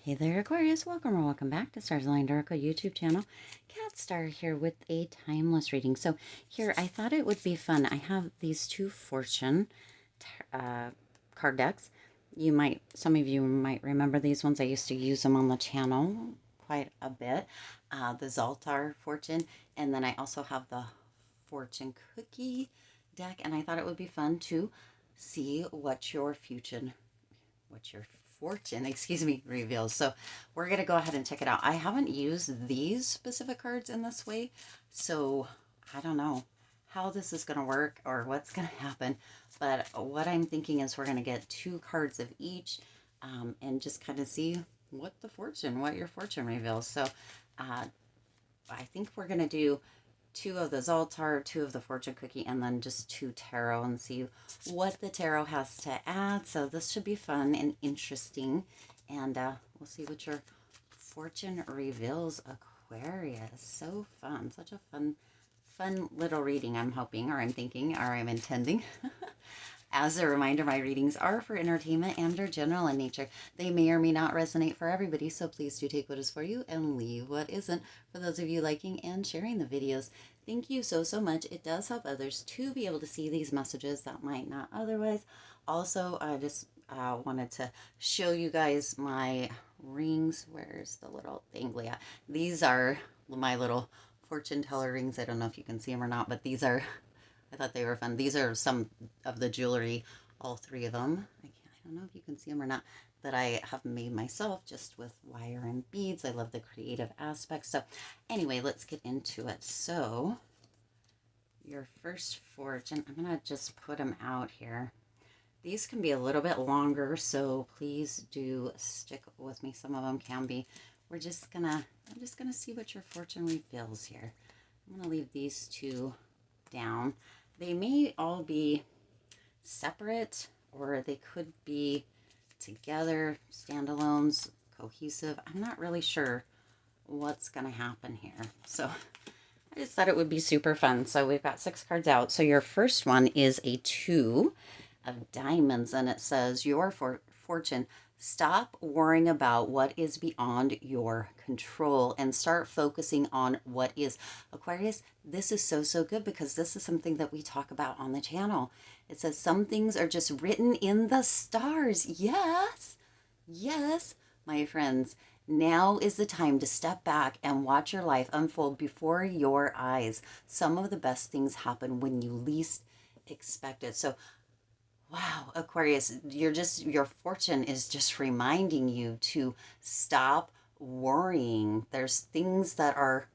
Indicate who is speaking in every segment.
Speaker 1: Hey there, Aquarius. Welcome or welcome back to Stars Aligned Oracle YouTube channel. Cat Star here with a timeless reading. So here, I thought it would be fun. I have these two fortune card decks. Some of you might remember these ones. I used to use them on the channel quite a bit. The Zoltar fortune, and then I also have the fortune cookie deck. And I thought it would be fun to see what your fortune, reveals. So we're going to go ahead and check it out. I haven't used these specific cards in this way, so I don't know how this is going to work or what's going to happen. But what I'm thinking is we're going to get two cards of each and just kind of see what your fortune reveals. So I think we're going to do two of the Zoltar, two of the fortune cookie, and then just two tarot and see what the tarot has to add. So this should be fun and interesting. And we'll see what your fortune reveals, Aquarius. So fun. Such a fun little reading, I'm hoping, or I'm thinking, or I'm intending. As a reminder, my readings are for entertainment and are general in nature. They may or may not resonate for everybody, so please do take what is for you and leave what isn't. For those of you liking and sharing the videos, thank you so much. It does help others to be able to see these messages that might not otherwise. Also, I just wanted to show you guys my rings. Where's the little dangly at? These are my little fortune teller rings. I don't know if you can see them or not, but these are, I thought they were fun. These are some of the jewelry, all three of them. I don't know if you can see them or not, that I have made myself just with wire and beads. I love the creative aspect. So anyway, let's get into it. So your first fortune, I'm going to just put them out here. These can be a little bit longer, so please do stick with me. Some of them can be. I'm just gonna see what your fortune reveals here. I'm gonna leave these two down. They may all be separate, or they could be together, standalones, cohesive. I'm not really sure what's gonna happen here. So I just thought it would be super fun. So we've got 6 cards out. So your first one is a 2 of diamonds, and it says, your fortune, stop worrying about what is beyond your control and start focusing on what is. Aquarius, this is so good, because this is something that we talk about on the channel. It says some things are just written in the stars. Yes, my friends. Now is the time to step back and watch your life unfold before your eyes. Some of the best things happen when you least expect it. So wow, Aquarius, your fortune is just reminding you to stop worrying. There's things that are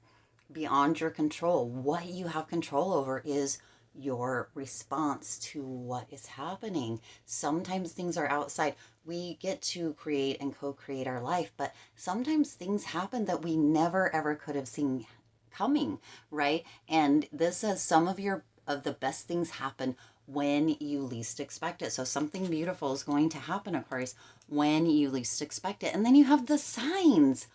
Speaker 1: beyond your control. What you have control over is your response to what is happening. Sometimes things are outside. We get to create and co-create our life, but sometimes things happen that we never ever could have seen coming, right? And this says some of the best things happen when you least expect it. So something beautiful is going to happen, Aquarius, when you least expect it. And then you have the signs.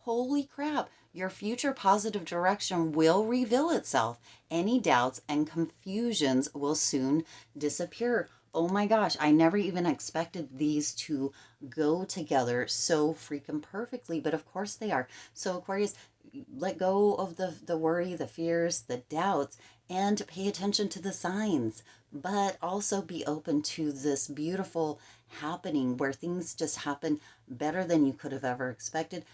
Speaker 1: Holy crap. Your future positive direction will reveal itself. Any doubts and confusions will soon disappear. Oh my gosh, I never even expected these to go together so freaking perfectly, but of course they are. So Aquarius, let go of the worry, the fears, the doubts, and pay attention to the signs, but also be open to this beautiful happening where things just happen better than you could have ever expected,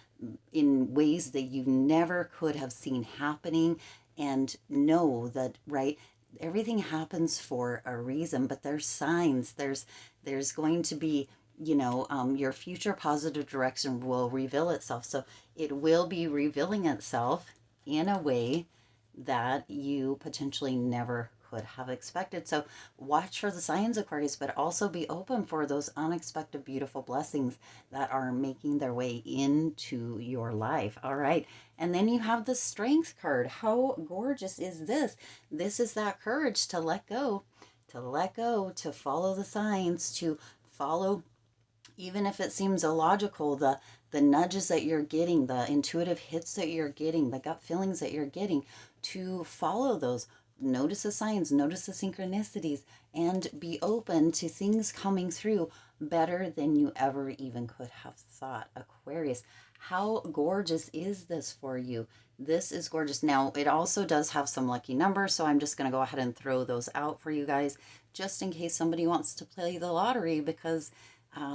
Speaker 1: in ways that you never could have seen happening. And know that, right, everything happens for a reason, but there's signs. There's going to be, your future positive direction will reveal itself. So it will be revealing itself in a way that you potentially never could have expected. So watch for the signs, Aquarius, but also be open for those unexpected, beautiful blessings that are making their way into your life. All right. And then you have the Strength card. How gorgeous is this? This is that courage to let go, to follow the signs, to follow, even if it seems illogical, the nudges that you're getting, the intuitive hits that you're getting, the gut feelings that you're getting, to follow those. Notice the signs, notice the synchronicities, and be open to things coming through better than you ever even could have thought. Aquarius, how gorgeous is this for you? This is gorgeous. Now, it also does have some lucky numbers, so I'm just going to go ahead and throw those out for you guys, just in case somebody wants to play the lottery, because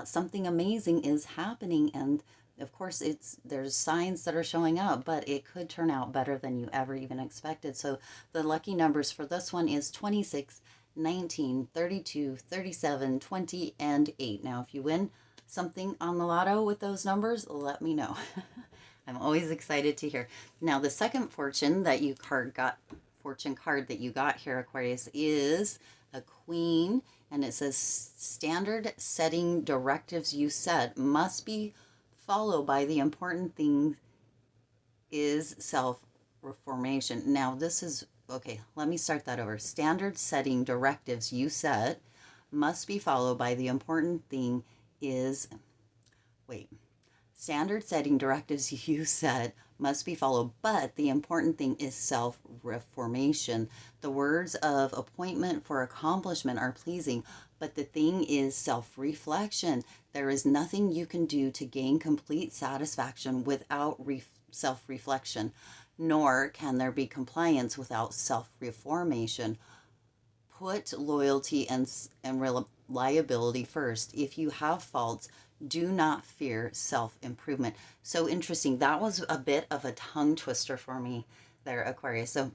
Speaker 1: something amazing is happening. And of course, there's signs that are showing up, but it could turn out better than you ever even expected. So the lucky numbers for this one is 26, 19, 32, 37, 20, and 8. Now, if you win something on the lotto with those numbers, let me know. I'm always excited to hear. Now, the second fortune that you fortune card that you got here, Aquarius, is a queen, and it says standard setting directives you set must be followed by the important thing is self reformation. Now, this is okay. Let me start that over. Standard setting directives you set must be followed by the important thing is wait. Standard setting directives you set must be followed, but the important thing is self reformation. The words of appointment for accomplishment are pleasing, but the thing is self reflection. There is nothing you can do to gain complete satisfaction without self reflection, nor can there be compliance without self reformation. Put loyalty and reliability first. If you have faults, do not fear self-improvement. So interesting. That was a bit of a tongue twister for me there, Aquarius. So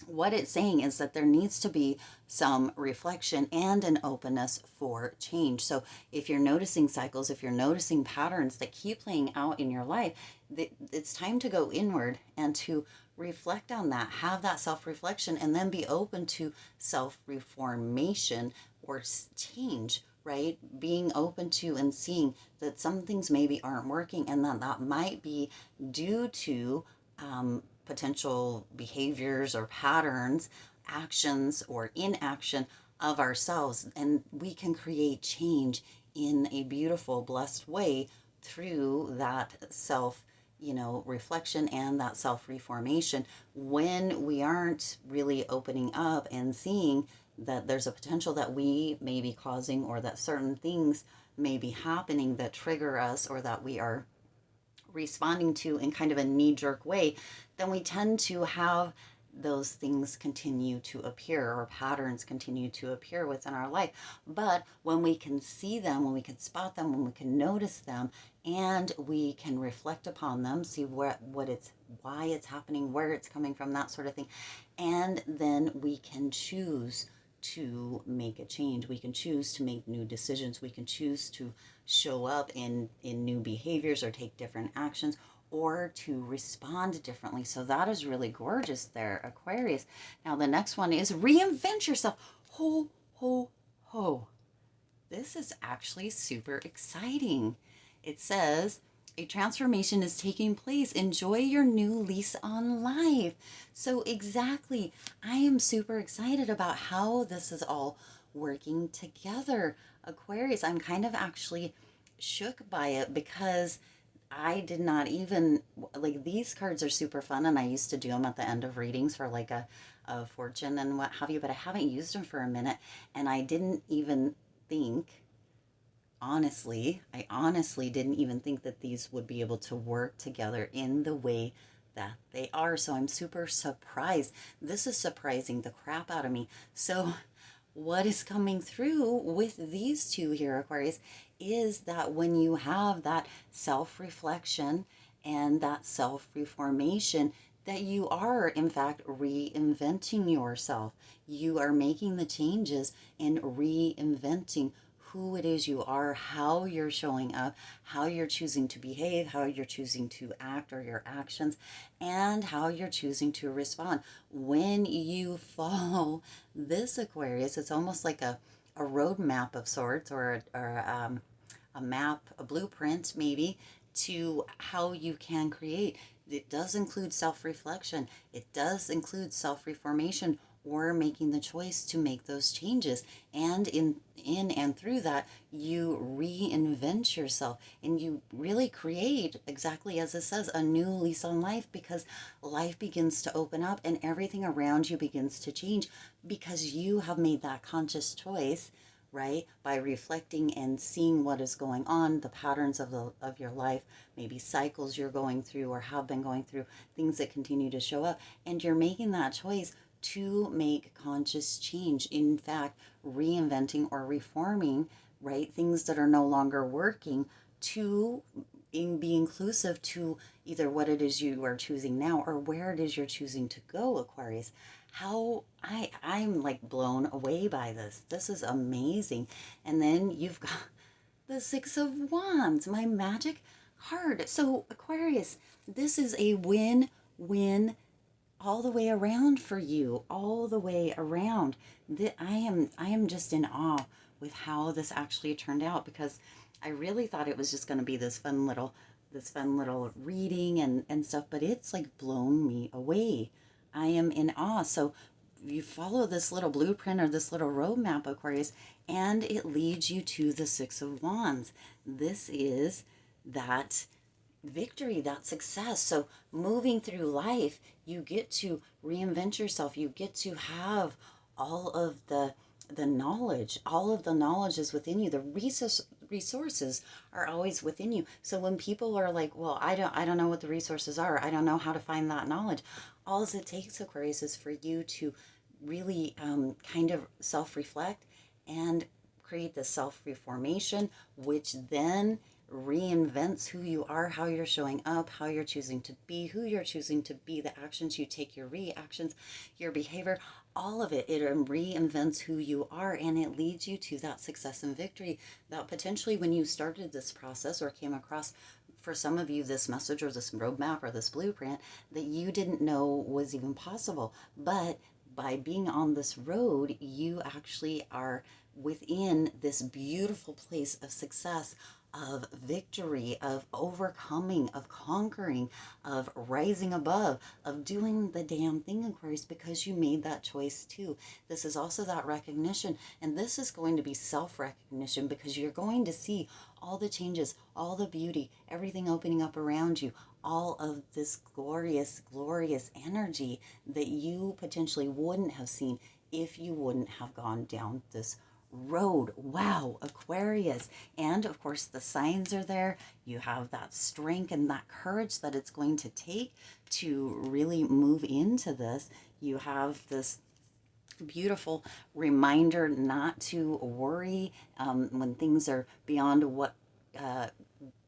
Speaker 1: what it's saying is that there needs to be some reflection and an openness for change. So if you're noticing cycles, if you're noticing patterns that keep playing out in your life, it's time to go inward and to reflect on that, have that self-reflection, and then be open to self-reformation or change, right? Being open to and seeing that some things maybe aren't working, and that might be due to potential behaviors or patterns, actions or inaction of ourselves. And we can create change in a beautiful, blessed way through that reflection and that self reformation when we aren't really opening up and seeing that there's a potential that we may be causing, or that certain things may be happening that trigger us, or that we are responding to in kind of a knee-jerk way, then we tend to have those things continue to appear, or patterns continue to appear within our life. But when we can see them, when we can spot them, when we can notice them, and we can reflect upon them, see why it's happening, where it's coming from, that sort of thing, and then we can choose to make a change. We can choose to make new decisions. We can choose to show up in new behaviors, or take different actions, or to respond differently. So that is really gorgeous there, Aquarius. Now the next one is reinvent yourself. Ho, ho, ho. This is actually super exciting. It says, a transformation is taking place. Enjoy your new lease on life. So exactly, I am super excited about how this is all working together. Aquarius, I'm kind of actually shook by it, because I did not even, like, these cards are super fun, and I used to do them at the end of readings for like a fortune and what have you, but I haven't used them for a minute, and I didn't even think, I honestly didn't even think that these would be able to work together in the way that they are. So I'm super surprised. This is surprising the crap out of me. So what is coming through with these two here, Aquarius, is that when you have that self-reflection and that self-reformation, that you are in fact reinventing yourself. You are making the changes and reinventing who it is you are, how you're showing up, how you're choosing to behave, how you're choosing to act, or your actions, and how you're choosing to respond. When you follow this, Aquarius, it's almost like a roadmap of sorts, or a map, a blueprint maybe, to how you can create. It does include self-reflection. It does include self-reformation, or making the choice to make those changes. And in and through that, you reinvent yourself, and you really create, exactly as it says, a new lease on life, because life begins to open up and everything around you begins to change, because you have made that conscious choice, right? By reflecting and seeing what is going on, the patterns of your life, maybe cycles you're going through or have been going through, things that continue to show up, and you're making that choice to make conscious change. In fact, reinventing or reforming, right? Things that are no longer working to be inclusive to either what it is you are choosing now or where it is you're choosing to go, Aquarius. How I'm like blown away by this. This is amazing. And then you've got the Six of Wands, my magic card. So Aquarius, this is a win-win all the way around for you, all the way around. I am just in awe with how this actually turned out, because I really thought it was just going to be this fun little reading and stuff, but it's like blown me away. I am in awe. So you follow this little blueprint or this little roadmap, Aquarius, and it leads you to the Six of Wands. This is that victory, that success. So moving through life, you get to reinvent yourself. You get to have all of the knowledge. All of the knowledge is within you. The resources are always within you. So when people are like, well, I don't know what the resources are, I don't know how to find that knowledge, all it takes, Aquarius, is for you to really kind of self-reflect and create the self-reformation, which then reinvents who you are, how you're showing up, how you're choosing to be, who you're choosing to be, the actions you take, your reactions, your behavior, all of it. It reinvents who you are, and it leads you to that success and victory that potentially when you started this process or came across, for some of you, this message or this roadmap or this blueprint that you didn't know was even possible. But by being on this road, you actually are within this beautiful place of success, of victory, of overcoming, of conquering, of rising above, of doing the damn thing, Aquarius, because you made that choice too. This is also that recognition, and this is going to be self-recognition, because you're going to see all the changes, all the beauty, everything opening up around you, all of this glorious, glorious energy that you potentially wouldn't have seen if you wouldn't have gone down this road. Wow, Aquarius. And of course, the signs are there. You have that strength and that courage that it's going to take to really move into this. You have this beautiful reminder not to worry when things are uh,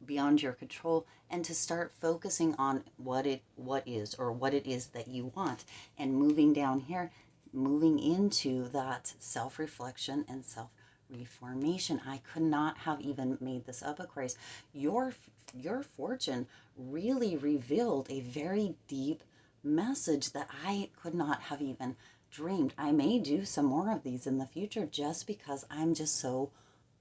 Speaker 1: beyond your control, and to start focusing on what it is that you want, and moving down here, moving into that self-reflection and self-reformation. I could not have even made this up, Aquarius. Your fortune really revealed a very deep message that I could not have even dreamed. I may do some more of these in the future, just because I'm just so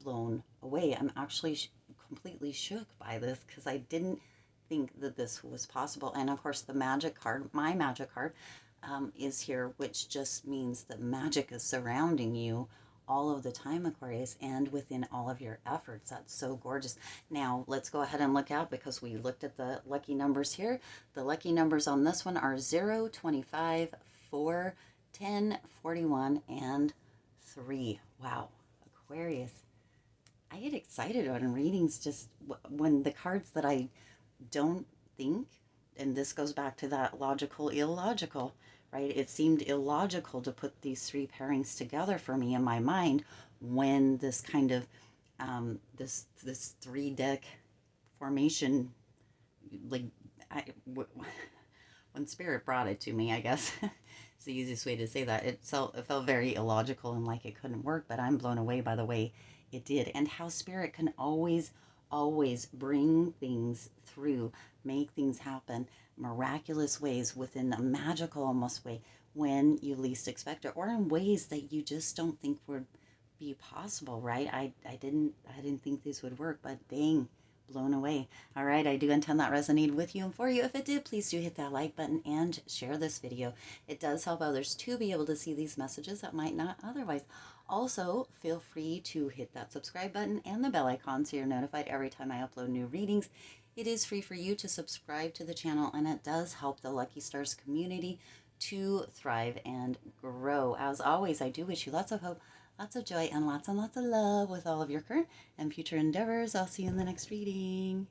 Speaker 1: blown away. I'm actually completely shook by this, because I didn't think that this was possible. And of course, the magic card, my magic card, is here, which just means that magic is surrounding you all of the time, Aquarius, and within all of your efforts. That's so gorgeous. Now, let's go ahead and look out, because we looked at the lucky numbers here. The lucky numbers on this one are 0, 25, 4, 10, 41, and 3. Wow, Aquarius. I get excited on readings just when the cards that I don't think, and this goes back to that logical, illogical, right? It seemed illogical to put these three pairings together for me in my mind, when this kind of this three deck formation, like I, when spirit brought it to me, I guess it's the easiest way to say that. It felt very illogical and like it couldn't work, but I'm blown away by the way it did, and how spirit can always bring things through, make things happen miraculous ways, within a magical almost way, when you least expect it, or in ways that you just don't think would be possible, right? I didn't think these would work, but dang, blown away. All right, I do intend that resonated with you and for you. If it did, please do hit that like button and share this video. It does help others to be able to see these messages that might not otherwise. Also, feel free to hit that subscribe button and the bell icon so you're notified every time I upload new readings. It is free for you to subscribe to the channel, and it does help the Lucky Stars community to thrive and grow. As always, I do wish you lots of hope, lots of joy and lots of love with all of your current and future endeavors. I'll see you in the next reading.